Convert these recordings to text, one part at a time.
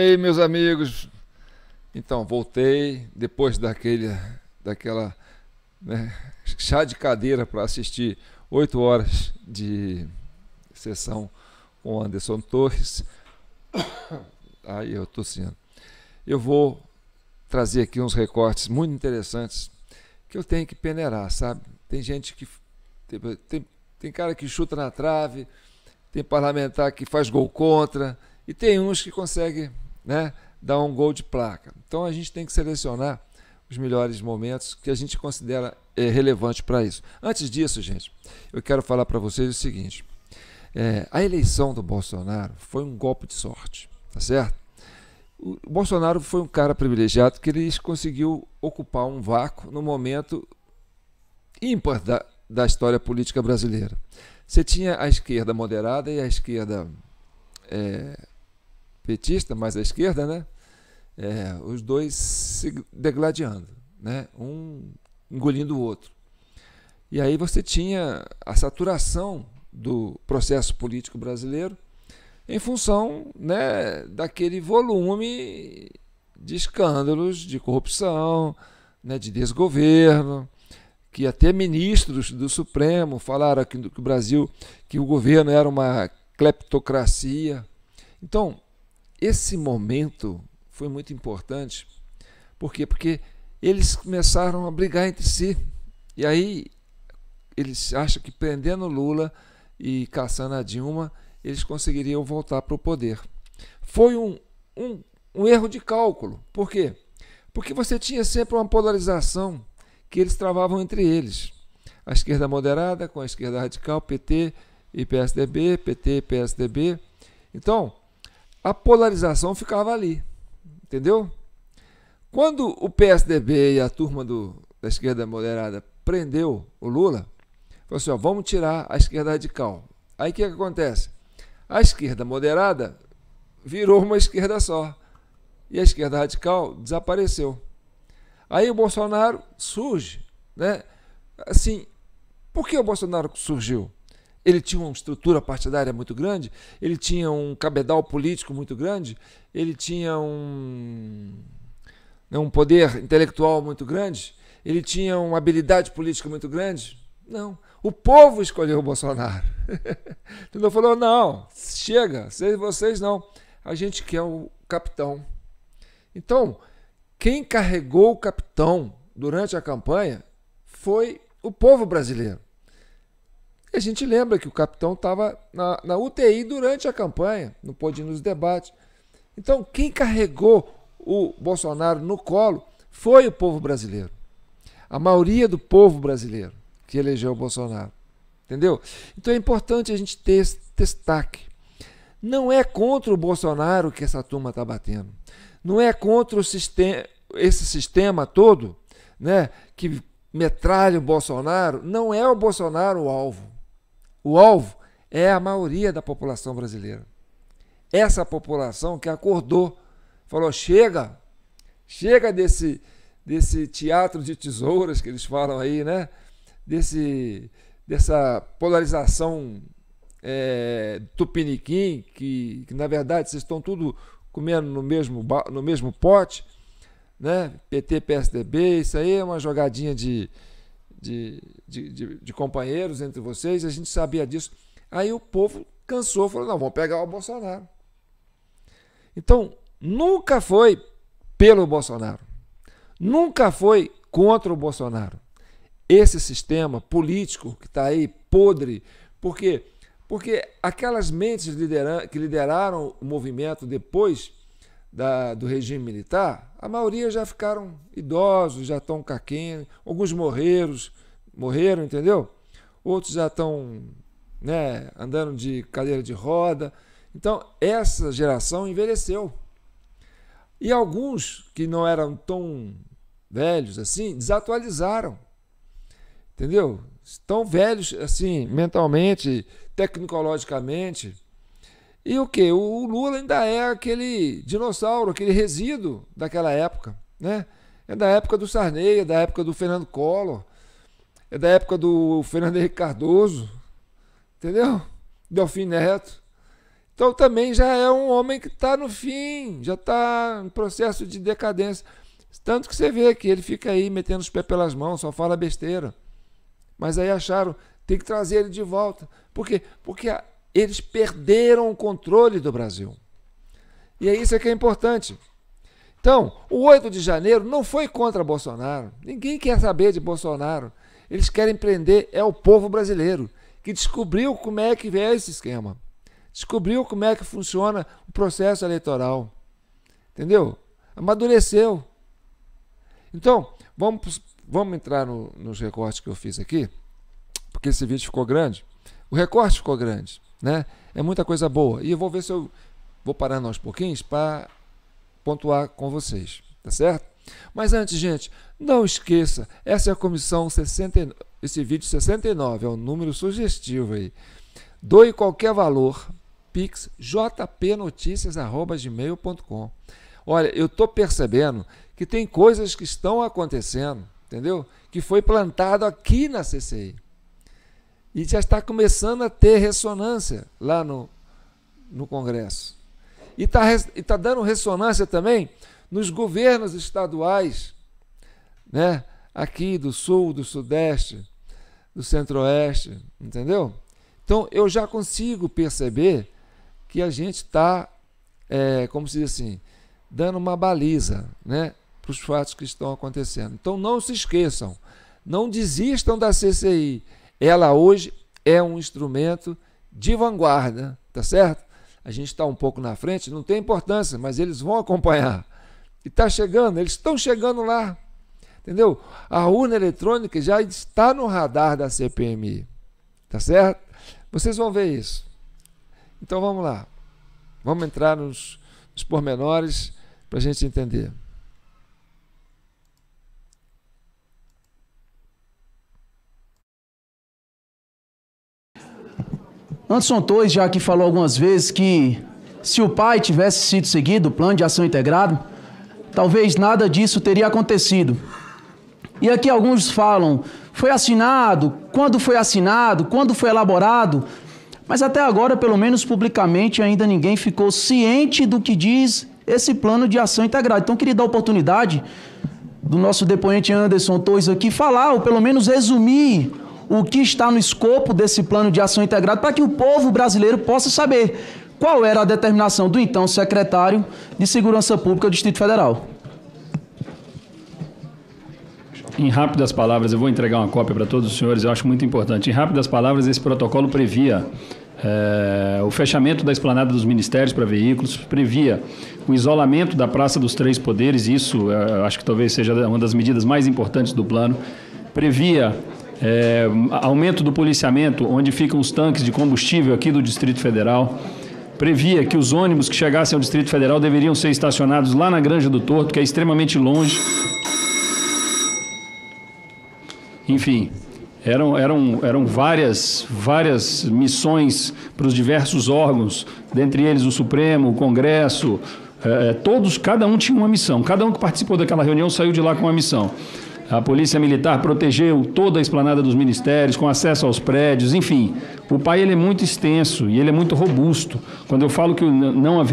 Ei, meus amigos, então voltei depois daquela, né, chá de cadeira para assistir 8 horas de sessão com o Anderson Torres. Aí eu tossindo. Eu vou trazer aqui uns recortes muito interessantes que eu tenho que peneirar, sabe? Tem gente que tem cara que chuta na trave, tem parlamentar que faz gol contra e tem uns que conseguem, né, dar um gol de placa. Então a gente tem que selecionar os melhores momentos que a gente considera relevante para isso. Antes disso, gente, eu quero falar para vocês o seguinte: a eleição do Bolsonaro foi um golpe de sorte, tá certo? O Bolsonaro foi um cara privilegiado que ele conseguiu ocupar um vácuo no momento ímpar da história política brasileira. Você tinha a esquerda moderada e a esquerda petista, mais à esquerda, né? Os dois se degladiando, né? Um engolindo o outro. E aí você tinha a saturação do processo político brasileiro em função, né, daquele volume de escândalos, de corrupção, né, de desgoverno, que até ministros do Supremo falaram que o Brasil, que o governo era uma cleptocracia. Então, esse momento foi muito importante. Por quê? Porque eles começaram a brigar entre si. E aí eles acham que prendendo Lula e caçando a Dilma, eles conseguiriam voltar para o poder. Foi um erro de cálculo. Por quê? Porque você tinha sempre uma polarização que eles travavam entre eles. A esquerda moderada com a esquerda radical, PT e PSDB, PT e PSDB. Então, a polarização ficava ali. Entendeu? Quando o PSDB e a turma da esquerda moderada prendeu o Lula, falou assim: ó, vamos tirar a esquerda radical. Aí o que acontece? A esquerda moderada virou uma esquerda só. E a esquerda radical desapareceu. Aí o Bolsonaro surge, né? Assim, por que o Bolsonaro surgiu? Ele tinha uma estrutura partidária muito grande, ele tinha um cabedal político muito grande, ele tinha um poder intelectual muito grande, ele tinha uma habilidade política muito grande. Não, o povo escolheu o Bolsonaro. Entendeu? Falou: não, chega, vocês não, a gente quer o capitão. Então, quem carregou o capitão durante a campanha foi o povo brasileiro. E a gente lembra que o capitão estava na UTI durante a campanha, não pôde ir nos debates. Então, quem carregou o Bolsonaro no colo foi o povo brasileiro. A maioria do povo brasileiro que elegeu o Bolsonaro. Entendeu? Então é importante a gente ter esse destaque. Não é contra o Bolsonaro que essa turma está batendo. Não é contra esse sistema todo, né, que metralha o Bolsonaro. Não é o Bolsonaro o alvo. O alvo é a maioria da população brasileira. Essa população que acordou, falou: chega desse teatro de tesouras que eles falam aí, né? Dessa polarização tupiniquim, que na verdade vocês estão tudo comendo no mesmo pote, né? PT, PSDB, isso aí é uma jogadinha de companheiros entre vocês, a gente sabia disso. Aí o povo cansou, falou: não, vamos pegar o Bolsonaro. Então, nunca foi pelo Bolsonaro, nunca foi contra o Bolsonaro. Esse sistema político que está aí podre, por quê? Porque aquelas mentes que lideraram o movimento depois do regime militar, a maioria já ficaram idosos, já estão caquinhos, alguns morreram, entendeu? Outros já estão, né, andando de cadeira de roda. Então, essa geração envelheceu. E alguns que não eram tão velhos assim, desatualizaram. Entendeu? Estão velhos assim, mentalmente, tecnologicamente. E o quê? O Lula ainda é aquele dinossauro, aquele resíduo daquela época, né? É da época do Sarney, é da época do Fernando Collor, é da época do Fernando Henrique Cardoso, entendeu? Delfim Neto. Então também já é um homem que está no fim, já está em processo de decadência. Tanto que você vê que ele fica aí metendo os pés pelas mãos, só fala besteira. Mas aí acharam, tem que trazer ele de volta. Por quê? Porque eles perderam o controle do Brasil. E é isso que é importante. Então, o 8 de janeiro não foi contra Bolsonaro. Ninguém quer saber de Bolsonaro. Eles querem prender o povo brasileiro, que descobriu como é que é esse esquema. Descobriu como é que funciona o processo eleitoral. Entendeu? Amadureceu. Então, vamos entrar nos recortes que eu fiz aqui, porque esse vídeo ficou grande. O recorte ficou grande, né? É muita coisa boa. E eu vou ver se eu vou parando aos pouquinhos para pontuar com vocês, tá certo? Mas antes, gente, não esqueça, essa é a comissão 69, esse vídeo 69, é um número sugestivo aí. Doe qualquer valor, pix, jpnoticias@gmail.com. Olha, eu estou percebendo que tem coisas que estão acontecendo, entendeu? Que foi plantado aqui na CCI. E já está começando a ter ressonância lá no Congresso. E tá dando ressonância também nos governos estaduais, né? Aqui do Sul, do Sudeste, do Centro-Oeste, entendeu? Então, eu já consigo perceber que a gente está, como se diz assim, dando uma baliza, né, para os fatos que estão acontecendo. Então, não se esqueçam, não desistam da CCI. Ela hoje é um instrumento de vanguarda, tá certo? A gente está um pouco na frente, não tem importância, mas eles vão acompanhar. E está chegando, eles estão chegando lá, entendeu? A urna eletrônica já está no radar da CPMI, tá certo? Vocês vão ver isso. Então vamos lá, vamos entrar nos pormenores para a gente entender. Anderson Torres já aqui falou algumas vezes que se o pai tivesse sido seguido, o plano de ação integrado, talvez nada disso teria acontecido. E aqui alguns falam, foi assinado, quando foi elaborado, mas até agora, pelo menos publicamente, ainda ninguém ficou ciente do que diz esse plano de ação integrado. Então, queria dar a oportunidade do nosso depoente Anderson Torres aqui falar, ou pelo menos resumir o que está no escopo desse plano de ação integrado, para que o povo brasileiro possa saber qual era a determinação do então secretário de Segurança Pública do Distrito Federal. Em rápidas palavras, eu vou entregar uma cópia para todos os senhores, eu acho muito importante. Em rápidas palavras, esse protocolo previa o fechamento da esplanada dos ministérios para veículos, previa o isolamento da Praça dos Três Poderes, isso acho que talvez seja uma das medidas mais importantes do plano, previa aumento do policiamento, onde ficam os tanques de combustível aqui do Distrito Federal, previa que os ônibus que chegassem ao Distrito Federal deveriam ser estacionados lá na Granja do Torto, que é extremamente longe. Enfim, eram várias missões para os diversos órgãos, dentre eles o Supremo, o Congresso, cada um tinha uma missão. Cada um que participou daquela reunião saiu de lá com uma missão. A Polícia Militar protegeu toda a esplanada dos ministérios, com acesso aos prédios, enfim. O PAI ele é muito extenso e ele é muito robusto. Quando eu falo que não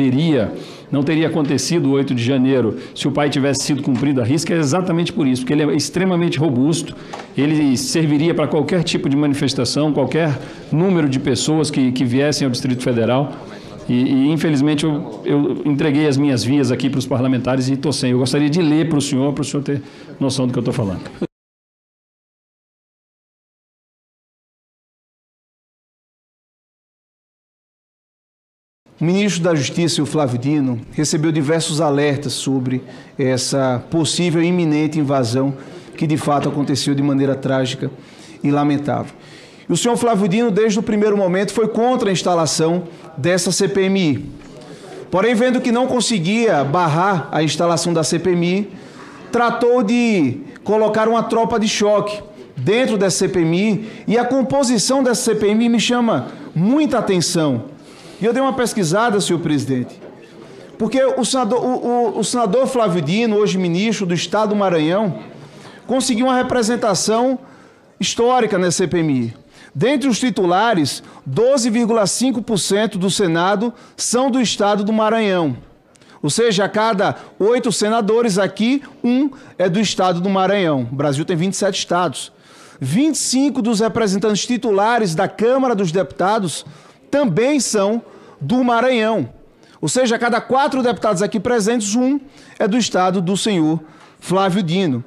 teria acontecido o 8 de janeiro se o PAI tivesse sido cumprido à risca, é exatamente por isso, porque ele é extremamente robusto, ele serviria para qualquer tipo de manifestação, qualquer número de pessoas que viessem ao Distrito Federal. E infelizmente, eu entreguei as minhas vias aqui para os parlamentares e estou sem. Eu gostaria de ler para o senhor ter noção do que eu estou falando. O ministro da Justiça, o Flávio Dino, recebeu diversos alertas sobre essa possível e iminente invasão que de fato aconteceu de maneira trágica e lamentável. E o senhor Flávio Dino, desde o primeiro momento, foi contra a instalação dessa CPMI. Porém, vendo que não conseguia barrar a instalação da CPMI, tratou de colocar uma tropa de choque dentro dessa CPMI, e a composição dessa CPMI me chama muita atenção. E eu dei uma pesquisada, senhor presidente, porque o senador Flávio Dino, hoje ministro do Estado do Maranhão, conseguiu uma representação histórica nessa CPMI. Dentre os titulares, 12,5% do Senado são do estado do Maranhão. Ou seja, a cada 8 senadores aqui, 1 é do estado do Maranhão. O Brasil tem 27 estados. 25 dos representantes titulares da Câmara dos Deputados também são do Maranhão. Ou seja, a cada 4 deputados aqui presentes, 1 é do estado do senhor Flávio Dino.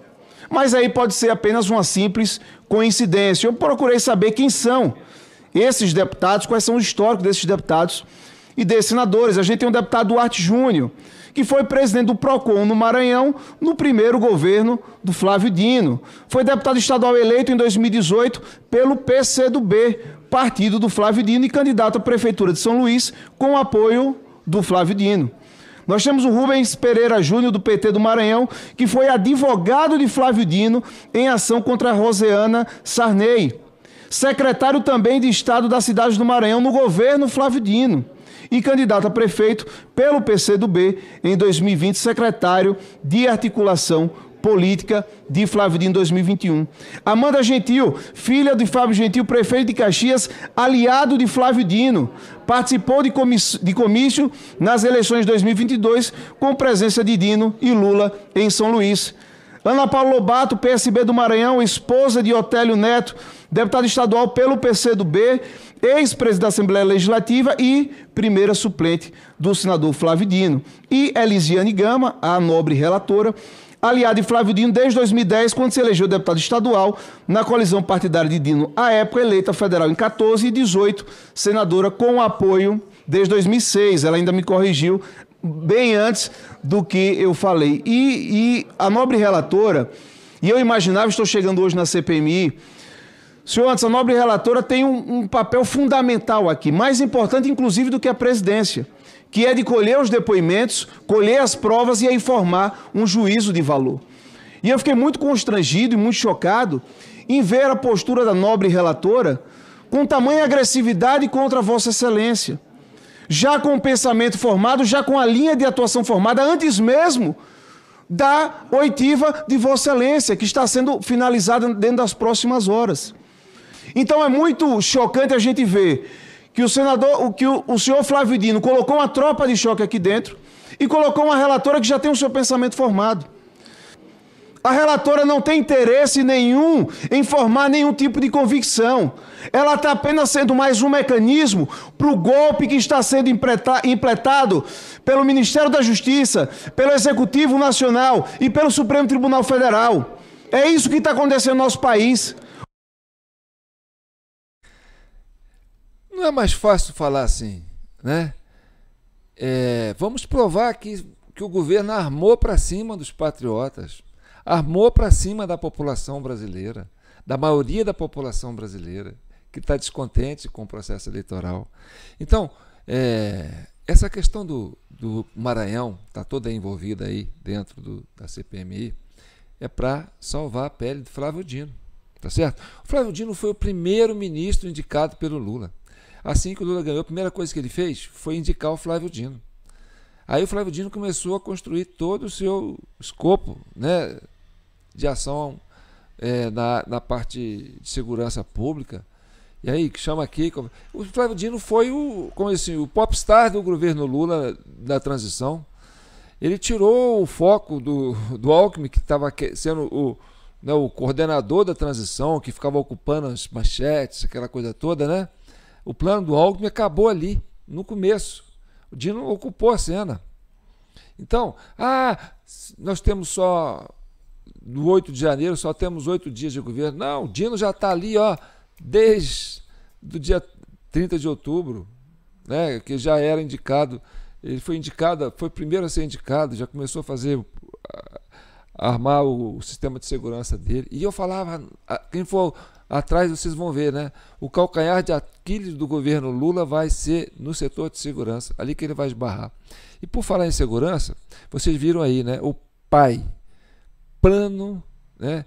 Mas aí pode ser apenas uma simples coincidência. Eu procurei saber quem são esses deputados, quais são os históricos desses deputados e desses senadores. A gente tem um deputado Duarte Júnior, que foi presidente do PROCON no Maranhão no primeiro governo do Flávio Dino. Foi deputado estadual eleito em 2018 pelo PCdoB, partido do Flávio Dino, e candidato à Prefeitura de São Luís com o apoio do Flávio Dino. Nós temos o Rubens Pereira Júnior, do PT do Maranhão, que foi advogado de Flávio Dino em ação contra a Rosiana Sarney. Secretário também de Estado da cidade do Maranhão no governo Flávio Dino. E candidato a prefeito pelo PCdoB em 2020, secretário de articulação política de Flávio Dino em 2021. Amanda Gentil, filha de Fábio Gentil, prefeito de Caxias, aliado de Flávio Dino, participou de comício nas eleições de 2022 com presença de Dino e Lula em São Luís. Ana Paula Lobato, PSB do Maranhão, esposa de Otélio Neto, deputado estadual pelo PCdoB, ex-presidente da Assembleia Legislativa e primeira suplente do senador Flávio Dino. E Elisiane Gama, a nobre relatora, aliada de Flávio Dino desde 2010, quando se elegeu deputado estadual na coalizão partidária de Dino, à época eleita federal em 14 e 18, senadora com apoio desde 2006. Ela ainda me corrigiu bem antes do que eu falei. E a nobre relatora, e eu imaginava, estou chegando hoje na CPMI, senhor Anderson, a nobre relatora tem um papel fundamental aqui, mais importante inclusive do que a presidência, que é de colher os depoimentos, colher as provas e aí formar um juízo de valor. E eu fiquei muito constrangido e muito chocado em ver a postura da nobre relatora com tamanha agressividade contra Vossa Excelência, já com o pensamento formado, já com a linha de atuação formada, antes mesmo da oitiva de Vossa Excelência, que está sendo finalizada dentro das próximas horas. Então é muito chocante a gente ver que o senhor Flávio Dino colocou uma tropa de choque aqui dentro e colocou uma relatora que já tem o seu pensamento formado. A relatora não tem interesse nenhum em formar nenhum tipo de convicção. Ela está apenas sendo mais um mecanismo para o golpe que está sendo implementado pelo Ministério da Justiça, pelo Executivo Nacional e pelo Supremo Tribunal Federal. É isso que está acontecendo no nosso país. Não é mais fácil falar assim, né? Vamos provar que o governo armou para cima dos patriotas, armou para cima da população brasileira, da maioria da população brasileira, que está descontente com o processo eleitoral. Então, essa questão do Maranhão, está toda envolvida aí dentro da CPMI, é para salvar a pele do Flávio Dino, tá certo? O Flávio Dino foi o primeiro ministro indicado pelo Lula. Assim que o Lula ganhou, a primeira coisa que ele fez foi indicar o Flávio Dino. Aí o Flávio Dino começou a construir todo o seu escopo, né, de ação na parte de segurança pública. E aí, que chama aqui... O Flávio Dino foi o popstar do governo Lula da transição. Ele tirou o foco do Alckmin, que estava sendo o coordenador da transição, que ficava ocupando as manchetes, aquela coisa toda, né? O plano do Alckmin acabou ali, no começo. O Dino ocupou a cena. Então, nós temos só, do 8 de janeiro, só temos 8 dias de governo. Não, o Dino já está ali, desde o dia 30 de outubro, né, que já era indicado. Ele foi indicado, foi o primeiro a ser indicado, já começou a armar o sistema de segurança dele. E eu falava, quem for atrás vocês vão ver, né? O calcanhar de Aquiles do governo Lula vai ser no setor de segurança, ali que ele vai esbarrar. E por falar em segurança, vocês viram aí, né? O PAI, plano, né?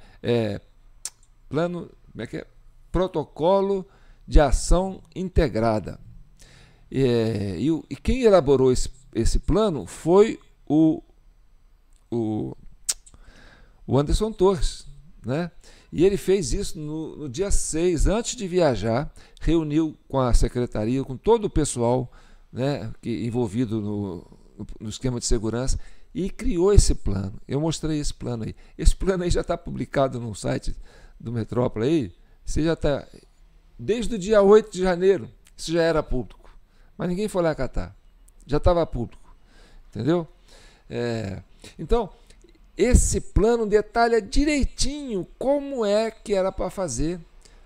Plano, como é que é? Protocolo de ação integrada. E quem elaborou esse plano foi o Anderson Torres, né? E ele fez isso no dia 6, antes de viajar, reuniu com a secretaria, com todo o pessoal, né, envolvido no esquema de segurança, e criou esse plano. Eu mostrei esse plano aí. Esse plano aí já está publicado no site do Metrópole aí. Você já está... Desde o dia 8 de janeiro, isso já era público. Mas ninguém foi lá catar. Já estava público. Entendeu? Então, esse plano detalha direitinho como é que era para fazer.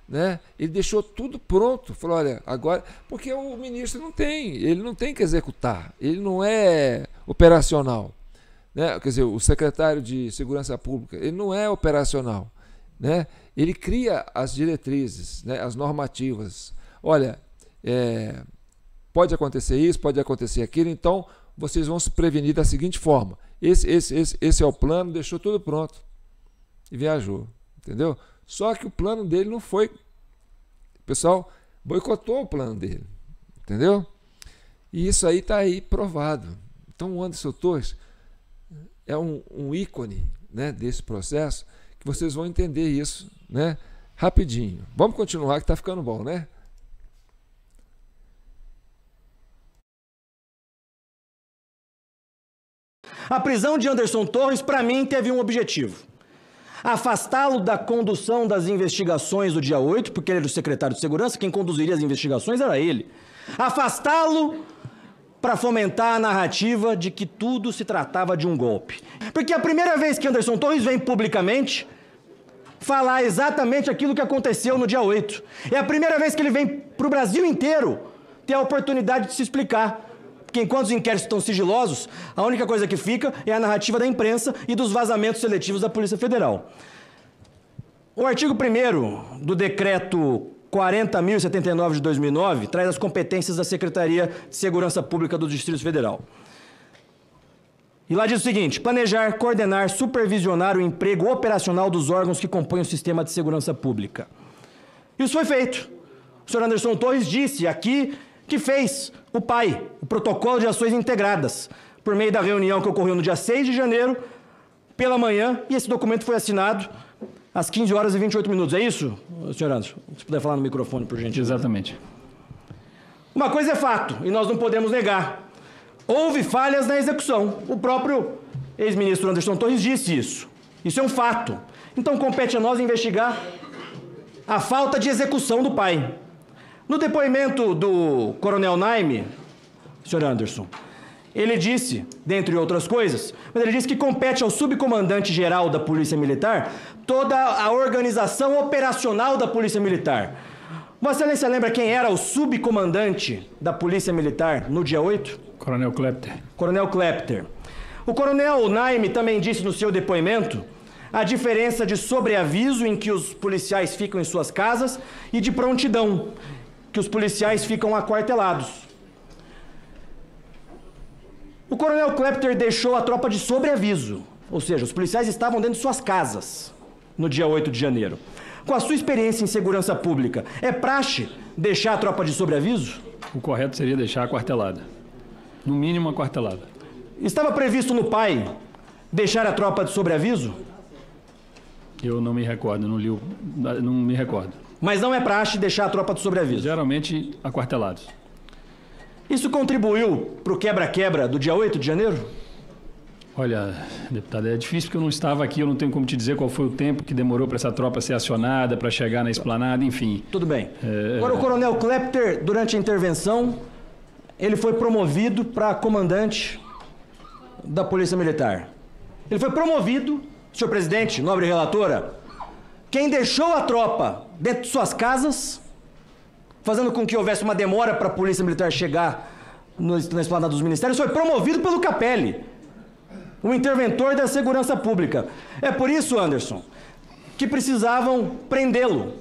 Né? Ele deixou tudo pronto. Falou, olha, agora... Porque o ministro ele não tem que executar. Ele não é operacional. Né? Quer dizer, o secretário de Segurança Pública, ele não é operacional. Né? Ele cria as diretrizes, né? As normativas. Olha, pode acontecer isso, pode acontecer aquilo, então vocês vão se prevenir da seguinte forma. Esse é o plano, deixou tudo pronto e viajou, entendeu? Só que o plano dele não foi... O pessoal boicotou o plano dele, entendeu? E isso aí está aí provado. Então o Anderson Torres é um ícone, né, desse processo, que vocês vão entender isso, né, rapidinho. Vamos continuar que está ficando bom, né? A prisão de Anderson Torres, para mim, teve um objetivo: afastá-lo da condução das investigações do dia 8, porque ele era o secretário de Segurança, quem conduziria as investigações era ele. Afastá-lo para fomentar a narrativa de que tudo se tratava de um golpe. Porque é a primeira vez que Anderson Torres vem publicamente falar exatamente aquilo que aconteceu no dia 8. É a primeira vez que ele vem para o Brasil inteiro ter a oportunidade de se explicar. Porque enquanto os inquéritos estão sigilosos, a única coisa que fica é a narrativa da imprensa e dos vazamentos seletivos da Polícia Federal. O artigo 1º do decreto 40.079 de 2009 traz as competências da Secretaria de Segurança Pública do Distrito Federal. E lá diz o seguinte: planejar, coordenar, supervisionar o emprego operacional dos órgãos que compõem o sistema de segurança pública. Isso foi feito. O senhor Anderson Torres disse aqui que fez o PAI, o Protocolo de Ações Integradas, por meio da reunião que ocorreu no dia 6 de janeiro, pela manhã, e esse documento foi assinado às 15 horas e 28 minutos. É isso, senhor Anderson? Se puder falar no microfone, por gentileza. Exatamente. Uma coisa é fato, e nós não podemos negar. Houve falhas na execução. O próprio ex-ministro Anderson Torres disse isso. Isso é um fato. Então compete a nós investigar a falta de execução do PAI. No depoimento do coronel Naime, senhor Anderson, ele disse, dentre outras coisas, mas ele disse que compete ao subcomandante-geral da Polícia Militar toda a organização operacional da Polícia Militar. Vossa Excelência lembra quem era o subcomandante da Polícia Militar no dia 8? Coronel Klepter. Coronel Klepter. O coronel Naime também disse no seu depoimento a diferença de sobreaviso, em que os policiais ficam em suas casas, e de prontidão, que os policiais ficam aquartelados. O coronel Klepter deixou a tropa de sobreaviso, ou seja, os policiais estavam dentro de suas casas no dia 8 de janeiro. Com a sua experiência em segurança pública, é praxe deixar a tropa de sobreaviso? O correto seria deixar aquartelada. No mínimo, aquartelada. Estava previsto no PAI deixar a tropa de sobreaviso? Eu não me recordo, não me recordo. Mas não é praxe deixar a tropa de sobreaviso? Geralmente, aquartelados. Isso contribuiu para o quebra-quebra do dia 8 de janeiro? Olha, deputado, é difícil porque eu não estava aqui, eu não tenho como te dizer qual foi o tempo que demorou para essa tropa ser acionada, para chegar na esplanada, enfim. Tudo bem. Agora, o coronel Klepter, durante a intervenção, ele foi promovido para comandante da Polícia Militar. Ele foi promovido, senhor presidente, nobre relatora, quem deixou a tropa dentro de suas casas, fazendo com que houvesse uma demora para a Polícia Militar chegar na esplanada dos ministérios, foi promovido pelo Capelli, o interventor da segurança pública. É por isso, Anderson, que precisavam prendê-lo.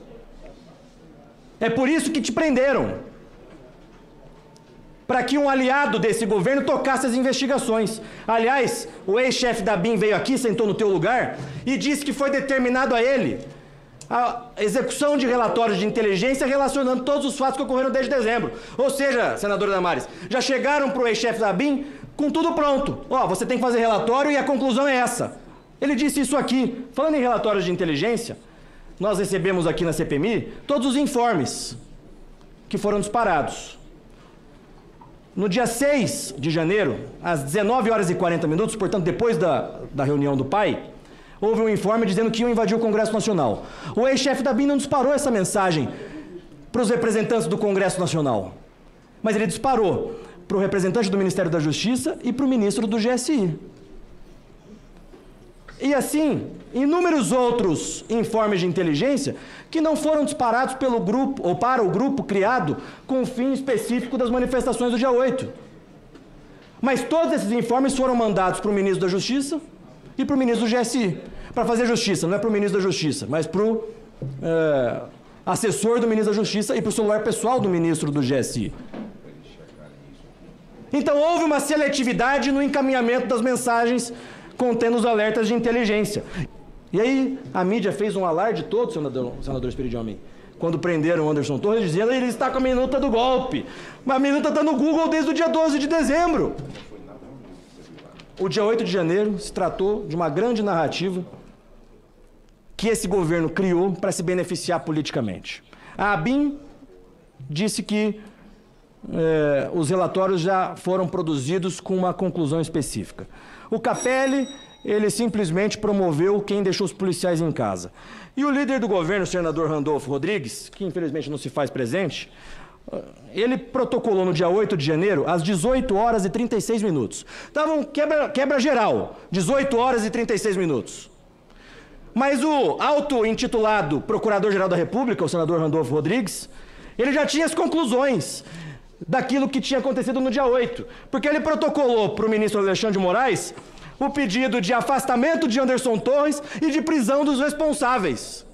É por isso que te prenderam. Para que um aliado desse governo tocasse as investigações. Aliás, o ex-chefe da BIM veio aqui, sentou no teu lugar e disse que foi determinado a ele a execução de relatórios de inteligência relacionando todos os fatos que ocorreram desde dezembro. Ou seja, senadora Damares, já chegaram para o ex-chefe da BIM com tudo pronto. Ó, você tem que fazer relatório e a conclusão é essa. Ele disse isso aqui. Falando em relatórios de inteligência, nós recebemos aqui na CPMI todos os informes que foram disparados. No dia 6 de janeiro, às 19 horas e 40 minutos, portanto, depois da reunião do PAI, houve um informe dizendo que iam invadir o Congresso Nacional. O ex-chefe da ABIN não disparou essa mensagem para os representantes do Congresso Nacional, mas ele disparou para o representante do Ministério da Justiça e para o ministro do GSI. E assim, inúmeros outros informes de inteligência que não foram disparados pelo grupo, ou para o grupo criado com o fim específico das manifestações do dia 8. Mas todos esses informes foram mandados para o ministro da Justiça e para o ministro do GSI. Para fazer justiça, não é para o ministro da Justiça, mas para o assessor do ministro da Justiça e para o celular pessoal do ministro do GSI. Então houve uma seletividade no encaminhamento das mensagens contendo os alertas de inteligência. E aí a mídia fez um alarde todo, senador Espírito Homem, quando prenderam o Anderson Torres, dizendo que ele está com a minuta do golpe. Mas a minuta está no Google desde o dia 12 de dezembro. O dia 8 de janeiro se tratou de uma grande narrativa que esse governo criou para se beneficiar politicamente. A ABIN disse que os relatórios já foram produzidos com uma conclusão específica. O Capelli, ele simplesmente promoveu quem deixou os policiais em casa. E o líder do governo, o senador Randolfo Rodrigues, que infelizmente não se faz presente, ele protocolou no dia 8 de janeiro, às 18 horas e 36 minutos. Estava um quebra geral, 18 horas e 36 minutos. Mas o auto-intitulado Procurador-Geral da República, o senador Randolfo Rodrigues, ele já tinha as conclusões daquilo que tinha acontecido no dia 8, porque ele protocolou para o ministro Alexandre de Moraes o pedido de afastamento de Anderson Torres e de prisão dos responsáveis.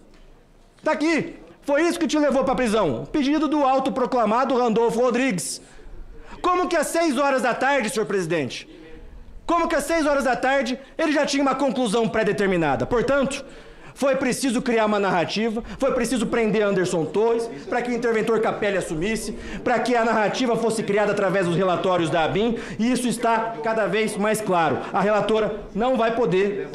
Está aqui. Foi isso que te levou para a prisão. Pedido do autoproclamado Randolfo Rodrigues. Como que às 6 horas da tarde, senhor presidente? Como que às 6 horas da tarde ele já tinha uma conclusão pré-determinada? Portanto, foi preciso criar uma narrativa, foi preciso prender Anderson Torres, para que o interventor Capelli assumisse, para que a narrativa fosse criada através dos relatórios da ABIN, e isso está cada vez mais claro. A relatora não vai poder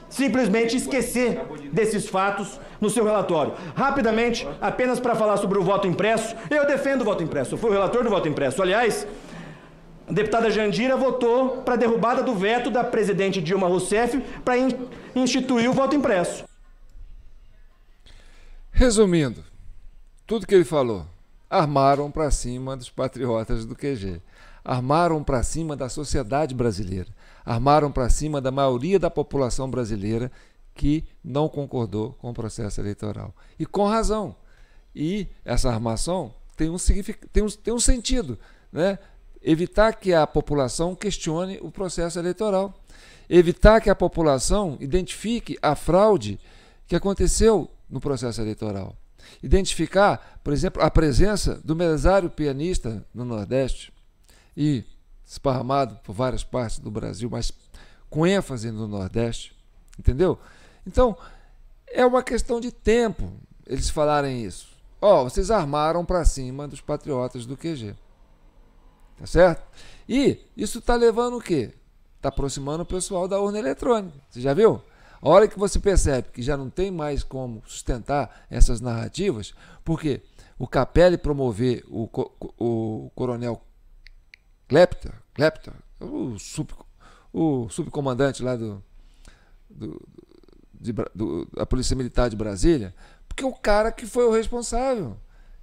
simplesmente esquecer desses fatos no seu relatório. Rapidamente, apenas para falar sobre o voto impresso, eu defendo o voto impresso, eu fui o relator do voto impresso. Aliás, a deputada Jandira votou para a derrubada do veto da presidente Dilma Rousseff para instituir o voto impresso. Resumindo, tudo que ele falou, armaram para cima dos patriotas do QG, armaram para cima da sociedade brasileira, armaram para cima da maioria da população brasileira que não concordou com o processo eleitoral. E com razão. E essa armação tem um sentido, né? Evitar que a população questione o processo eleitoral, evitar que a população identifique a fraude que aconteceu no processo eleitoral. Identificar, por exemplo, a presença do mesário pianista no Nordeste e esparramado por várias partes do Brasil, mas com ênfase no Nordeste, entendeu? Então, é uma questão de tempo eles falarem isso. Vocês armaram para cima dos patriotas do QG. Tá certo? E isso está levando o quê? Está aproximando o pessoal da urna eletrônica. Você já viu? A hora que você percebe que já não tem mais como sustentar essas narrativas, porque o Capelli promover o coronel Klepter, o subcomandante lá da Polícia Militar de Brasília, porque é o cara que foi o responsável,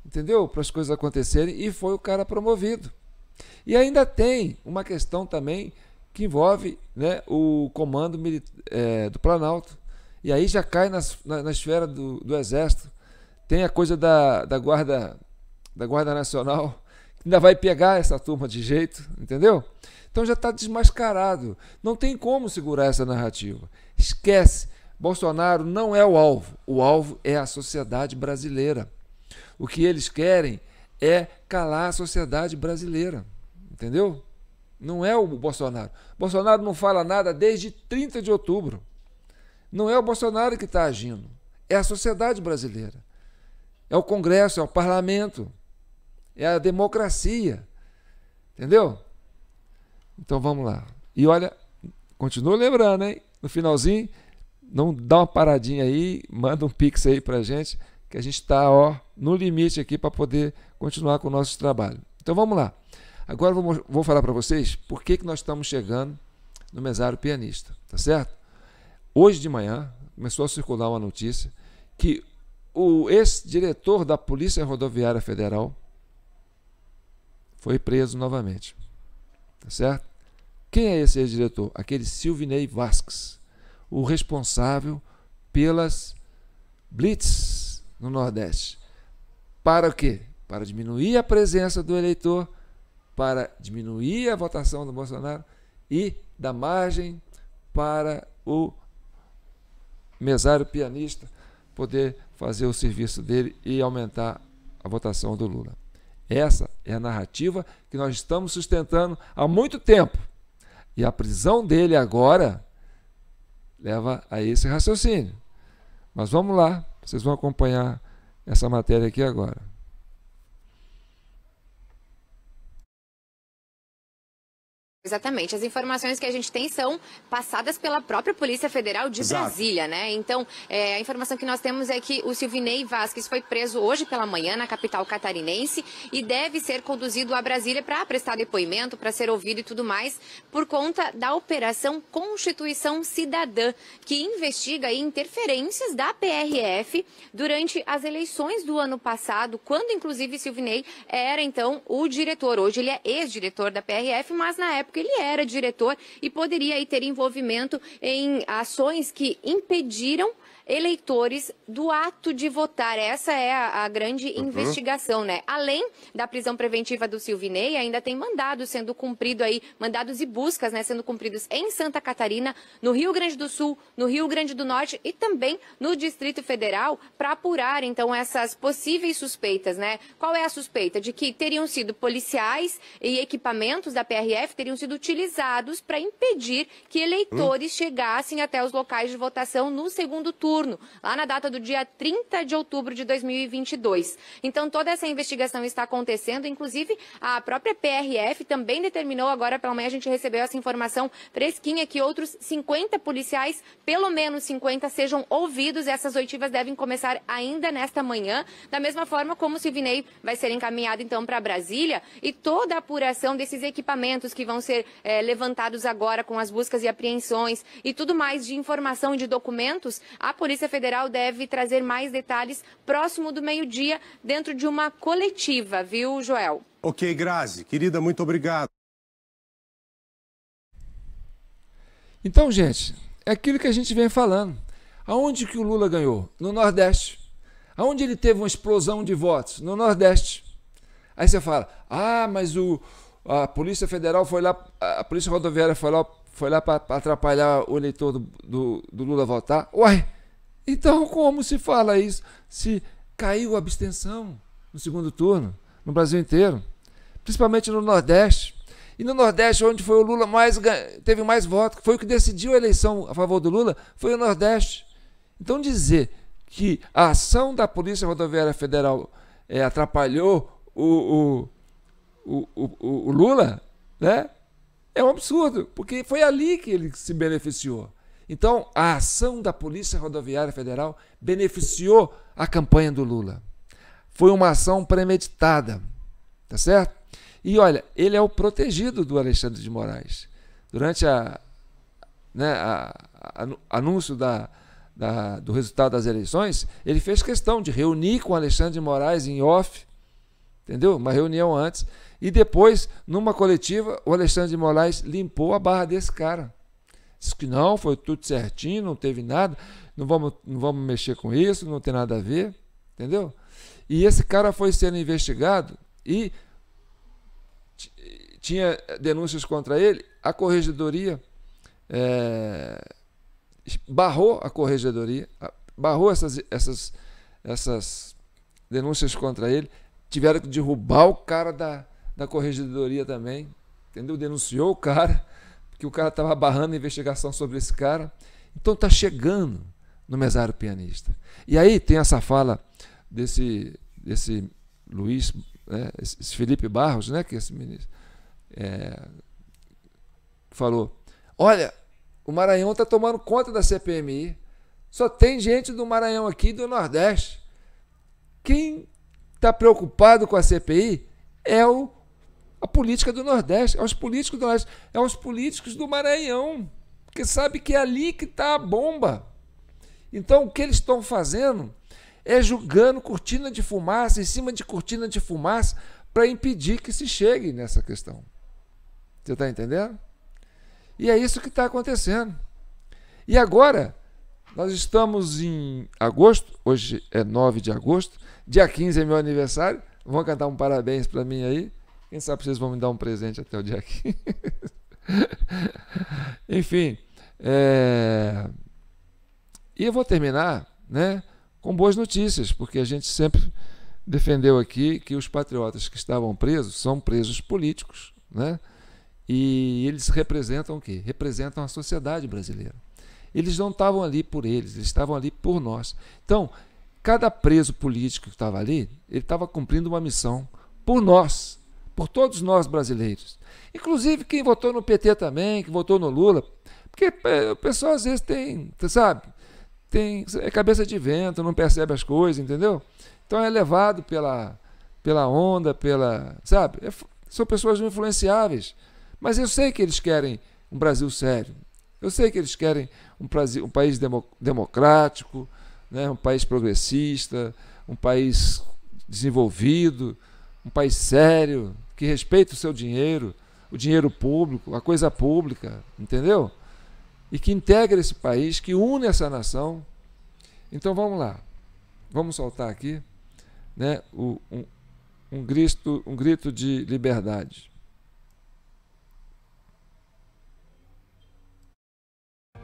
entendeu? Para as coisas acontecerem, e foi o cara promovido. E ainda tem uma questão também que envolve, né, o comando do Planalto. E aí já cai na esfera do Exército. Tem a coisa da Guarda Nacional, que ainda vai pegar essa turma de jeito, entendeu? Então já está desmascarado. Não tem como segurar essa narrativa. Esquece. Bolsonaro não é o alvo. O alvo é a sociedade brasileira. O que eles querem é calar a sociedade brasileira. Entendeu? Não é o Bolsonaro. Bolsonaro não fala nada desde 30 de outubro. Não é o Bolsonaro que está agindo. É a sociedade brasileira. É o Congresso, é o Parlamento. É a democracia. Entendeu? Então vamos lá. E olha, continuo lembrando, hein? No finalzinho, não dá uma paradinha aí, manda um pix aí para a gente, que a gente está no limite aqui para poder continuar com o nosso trabalho. Então vamos lá. Agora vou falar para vocês por que nós estamos chegando no mesário pianista, tá certo? Hoje de manhã começou a circular uma notícia que o ex-diretor da Polícia Rodoviária Federal foi preso novamente, tá certo? Quem é esse ex-diretor? Aquele Silvinei Vasques, o responsável pelas blitz no Nordeste. Para o quê? Para diminuir a presença do eleitor, para diminuir a votação do Bolsonaro e dar margem para o mesário pianista poder fazer o serviço dele e aumentar a votação do Lula. Essa é a narrativa que nós estamos sustentando há muito tempo. E a prisão dele agora leva a esse raciocínio. Mas vamos lá, vocês vão acompanhar essa matéria aqui agora. Exatamente. As informações que a gente tem são passadas pela própria Polícia Federal de Brasília, né? Então, a informação que nós temos é que o Silvinei Vasques foi preso hoje pela manhã na capital catarinense e deve ser conduzido a Brasília para prestar depoimento, para ser ouvido e tudo mais, por conta da Operação Constituição Cidadã, que investiga aí interferências da PRF durante as eleições do ano passado, quando inclusive Silvinei era então o diretor. Hoje ele é ex-diretor da PRF, mas na época ele era diretor e poderia aí ter envolvimento em ações que impediram eleitores do ato de votar. Essa é a grande investigação, né? Além da prisão preventiva do Silvinei, ainda tem mandados sendo cumprido aí, mandados e buscas, né, sendo cumpridos em Santa Catarina, no Rio Grande do Sul, no Rio Grande do Norte e também no Distrito Federal, para apurar, então, essas possíveis suspeitas, né? Qual é a suspeita? De que teriam sido policiais e equipamentos da PRF teriam sido utilizados para impedir que eleitores chegassem até os locais de votação no segundo turno, lá na data do dia 30 de outubro de 2022. Então, toda essa investigação está acontecendo, inclusive a própria PRF também determinou, agora pela manhã a gente recebeu essa informação fresquinha, que outros 50 policiais, pelo menos 50, sejam ouvidos. Essas oitivas devem começar ainda nesta manhã, da mesma forma como o Silvinei vai ser encaminhado então para Brasília, e toda a apuração desses equipamentos que vão ser levantados agora com as buscas e apreensões e tudo mais de informação e de documentos, a Polícia Federal deve trazer mais detalhes próximo do meio-dia, dentro de uma coletiva, viu, Joel? Ok, Grazi. Querida, muito obrigado. Então, gente, é aquilo que a gente vem falando. Aonde que o Lula ganhou? No Nordeste. Aonde ele teve uma explosão de votos? No Nordeste. Aí você fala, mas a Polícia Federal foi lá, a Polícia Rodoviária foi lá para atrapalhar o eleitor do Lula votar. Uai, então como se fala isso? Se caiu a abstenção no segundo turno, no Brasil inteiro, principalmente no Nordeste. E no Nordeste, onde foi o Lula teve mais votos, foi o que decidiu a eleição a favor do Lula, foi o Nordeste. Então dizer que a ação da Polícia Rodoviária Federal atrapalhou o Lula, né, é um absurdo, porque foi ali que ele se beneficiou. Então, a ação da Polícia Rodoviária Federal beneficiou a campanha do Lula. Foi uma ação premeditada, tá certo? E olha, ele é o protegido do Alexandre de Moraes. Durante anúncio do resultado das eleições, ele fez questão de reunir com o Alexandre de Moraes em off, entendeu? Uma reunião antes. E depois, numa coletiva, o Alexandre de Moraes limpou a barra desse cara. Disse que não, foi tudo certinho, não teve nada, não vamos mexer com isso, não tem nada a ver, entendeu? E esse cara foi sendo investigado e tinha denúncias contra ele, a corregedoria barrou essas denúncias contra ele, tiveram que derrubar o cara da corregedoria também, entendeu? Denunciou o cara, que o cara estava barrando a investigação sobre esse cara. Então está chegando no mesário pianista. E aí tem essa fala desse Luiz, né, esse Felipe Barros, né, que é esse ministro, falou, olha, o Maranhão está tomando conta da CPMI, Só tem gente do Maranhão aqui e do Nordeste. Quem está preocupado com a CPI é a política do Nordeste, é os políticos do Nordeste, é os políticos do Maranhão, porque sabe que é ali que está a bomba. Então, o que eles estão fazendo é jogando cortina de fumaça em cima de cortina de fumaça para impedir que se chegue nessa questão. Você está entendendo? E é isso que está acontecendo. E agora, nós estamos em agosto, hoje é 9 de agosto, dia 15 é meu aniversário, vão cantar um parabéns para mim aí. Quem sabe vocês vão me dar um presente até o dia 15. Enfim, e eu vou terminar, né, com boas notícias, porque a gente sempre defendeu aqui que os patriotas que estavam presos são presos políticos, né? E eles representam o quê? Representam a sociedade brasileira. Eles não estavam ali por eles estavam ali por nós. Então, cada preso político que estava ali, ele estava cumprindo uma missão por nós, por todos nós brasileiros. Inclusive quem votou no PT também, que votou no Lula, porque o pessoal às vezes tem, você sabe, é cabeça de vento, não percebe as coisas, entendeu? Então é levado pela onda, sabe? São pessoas influenciáveis. Mas eu sei que eles querem um Brasil sério. Eu sei que eles querem um país democrático, né? Um país progressista, um país desenvolvido, um país sério, que respeita o seu dinheiro, o dinheiro público, a coisa pública, entendeu? E que integra esse país, que une essa nação. Então vamos lá, vamos soltar aqui, né, um grito de liberdade.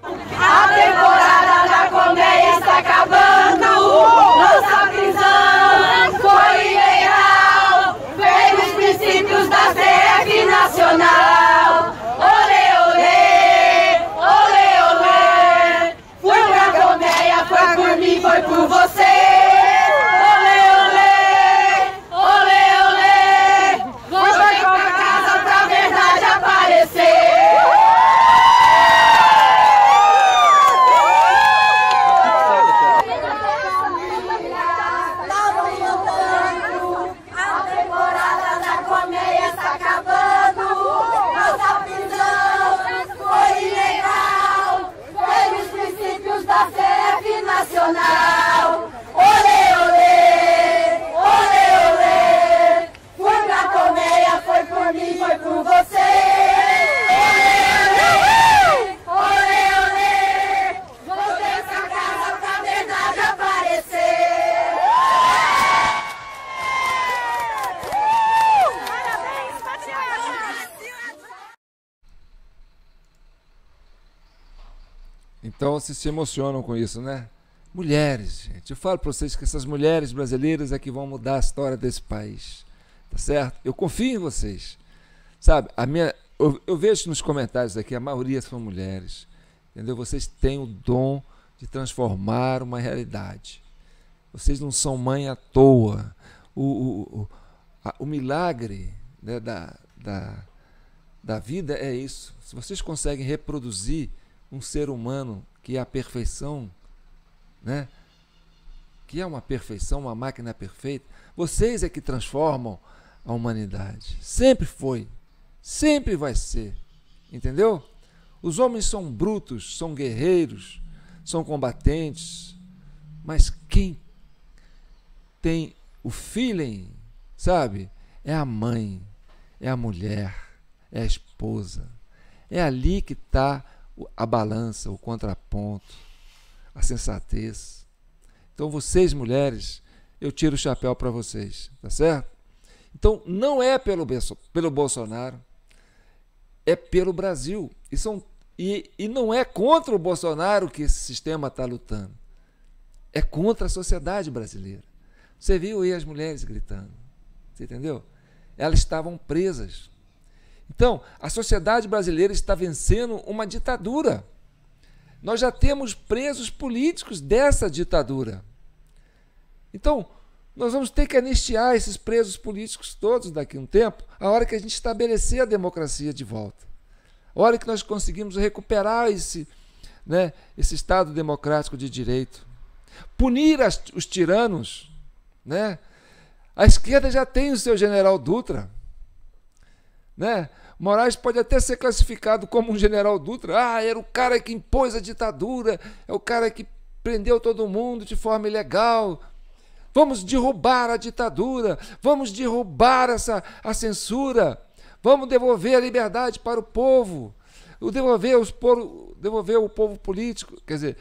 A temporada da colmeia está acabando, nossa prisão foi ilegal, veio os princípios da CF Nacional. Olê, olê, olê, olê, fui pra colmeia, foi por mim, foi por você. Olê, olê, olê, olê, voltei pra casa pra verdade aparecer. Nacional. Olê, olê, olê, olê, fui pra colmeia, foi por mim, foi por você. Olê, olê, olê, voltei pra casa pra verdade aparecer. Parabéns, Então vocês se emocionam com isso, né? Mulheres, gente. Eu falo para vocês que essas mulheres brasileiras é que vão mudar a história desse país. Tá certo? Eu confio em vocês. Sabe, eu vejo nos comentários aqui, a maioria são mulheres. Entendeu? Vocês têm o dom de transformar uma realidade. Vocês não são mãe à toa. O milagre, né, da vida é isso. Se vocês conseguem reproduzir um ser humano que é a perfeição, né? Que é uma perfeição, uma máquina perfeita, vocês é que transformam a humanidade. Sempre foi, sempre vai ser, entendeu? Os homens são brutos, são guerreiros, são combatentes, mas quem tem o feeling, sabe, é a mãe, é a mulher, é a esposa. É ali que está a balança, o contraponto, a sensatez. Então vocês, mulheres, eu tiro o chapéu para vocês, tá certo? Então não é pelo Bolsonaro, é pelo Brasil. E não é contra o Bolsonaro que esse sistema está lutando, é contra a sociedade brasileira. Você viu aí as mulheres gritando, você entendeu? Elas estavam presas. Então, a sociedade brasileira está vencendo uma ditadura. Nós já temos presos políticos dessa ditadura. Então, nós vamos ter que anistiar esses presos políticos todos daqui a um tempo, a hora que a gente estabelecer a democracia de volta. A hora que nós conseguimos recuperar né, esse Estado democrático de direito, punir os tiranos, né? A esquerda já tem o seu general Dutra, né? Moraes pode até ser classificado como um general Dutra. Ah, era o cara que impôs a ditadura, é o cara que prendeu todo mundo de forma ilegal. Vamos derrubar a ditadura, vamos derrubar a censura, vamos devolver a liberdade para o povo, devolver o povo político, quer dizer,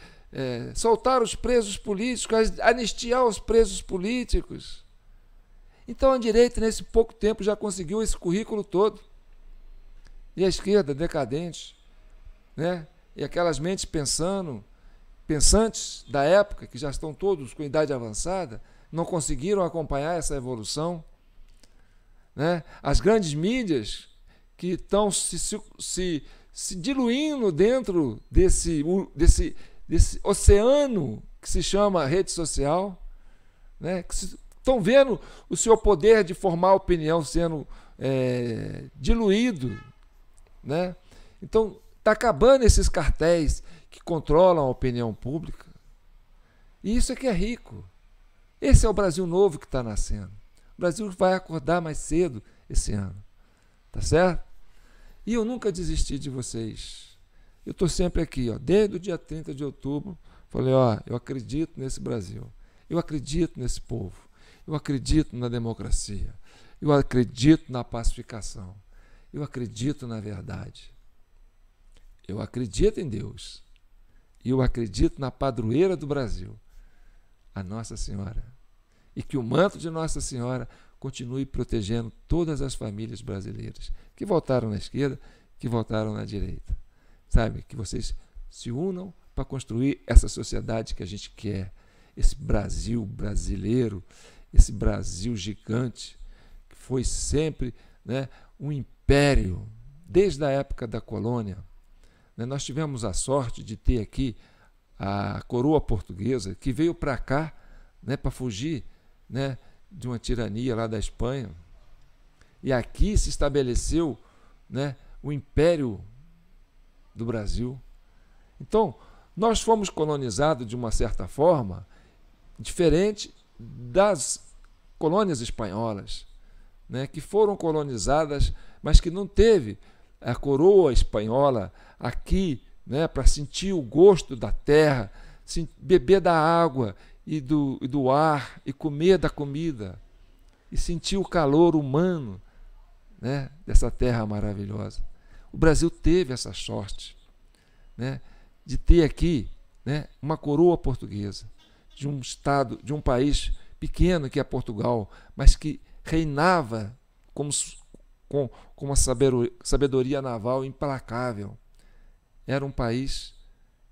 soltar os presos políticos, anistiar os presos políticos. Então a direita, nesse pouco tempo, já conseguiu esse currículo todo. E a esquerda, decadente, né? E aquelas mentes pensantes da época, que já estão todos com idade avançada, não conseguiram acompanhar essa evolução, né? As grandes mídias que estão se diluindo dentro desse oceano que se chama rede social, né? Que estão vendo o seu poder de formar opinião sendo diluído, né? Então, está acabando esses cartéis que controlam a opinião pública. E isso é que é rico. Esse é o Brasil novo que está nascendo. O Brasil vai acordar mais cedo esse ano. Tá certo? E eu nunca desisti de vocês. Eu estou sempre aqui, ó, desde o dia 30 de outubro. Falei, ó, eu acredito nesse Brasil. Eu acredito nesse povo. Eu acredito na democracia. Eu acredito na pacificação. Eu acredito na verdade. Eu acredito em Deus. E eu acredito na padroeira do Brasil, a Nossa Senhora. E que o manto de Nossa Senhora continue protegendo todas as famílias brasileiras que votaram na esquerda, que votaram na direita. Sabe? Que vocês se unam para construir essa sociedade que a gente quer. Esse Brasil brasileiro, esse Brasil gigante, que foi sempre, né, um império, desde a época da colônia. Nós tivemos a sorte de ter aqui a coroa portuguesa, que veio para cá, né, para fugir, né, de uma tirania lá da Espanha. E aqui se estabeleceu, né, o Império do Brasil. Então, nós fomos colonizados de uma certa forma, diferente das colônias espanholas, né, que foram colonizadas, mas que não teve a coroa espanhola aqui, né, para sentir o gosto da terra, beber da água e do ar, e comer da comida, e sentir o calor humano, né, dessa terra maravilhosa. O Brasil teve essa sorte, né, de ter aqui, né, uma coroa portuguesa, de um estado, de um país pequeno que é Portugal, mas que reinava com uma sabedoria naval implacável. Era um país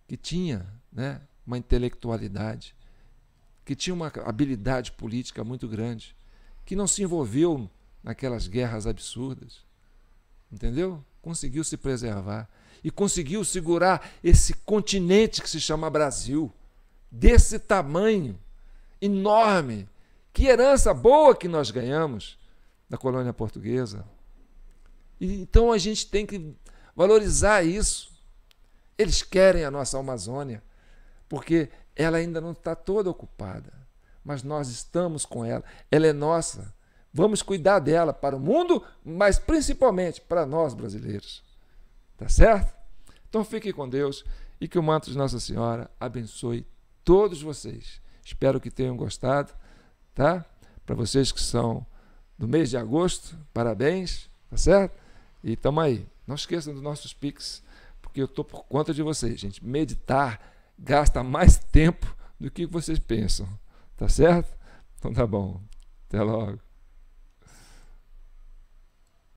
que tinha, né, uma intelectualidade, que tinha uma habilidade política muito grande, que não se envolveu naquelas guerras absurdas, entendeu? Conseguiu se preservar e conseguiu segurar esse continente que se chama Brasil, desse tamanho, enorme. Que herança boa que nós ganhamos da colônia portuguesa. E então a gente tem que valorizar isso. Eles querem a nossa Amazônia, porque ela ainda não está toda ocupada, mas nós estamos com ela. Ela é nossa. Vamos cuidar dela para o mundo, mas principalmente para nós brasileiros. Tá certo? Então fiquem com Deus e que o manto de Nossa Senhora abençoe todos vocês. Espero que tenham gostado, tá? Para vocês que são do mês de agosto, parabéns, tá certo? E tamo aí. Não esqueçam dos nossos Pix, porque eu estou por conta de vocês, gente. Meditar gasta mais tempo do que vocês pensam, tá certo? Então tá bom. Até logo.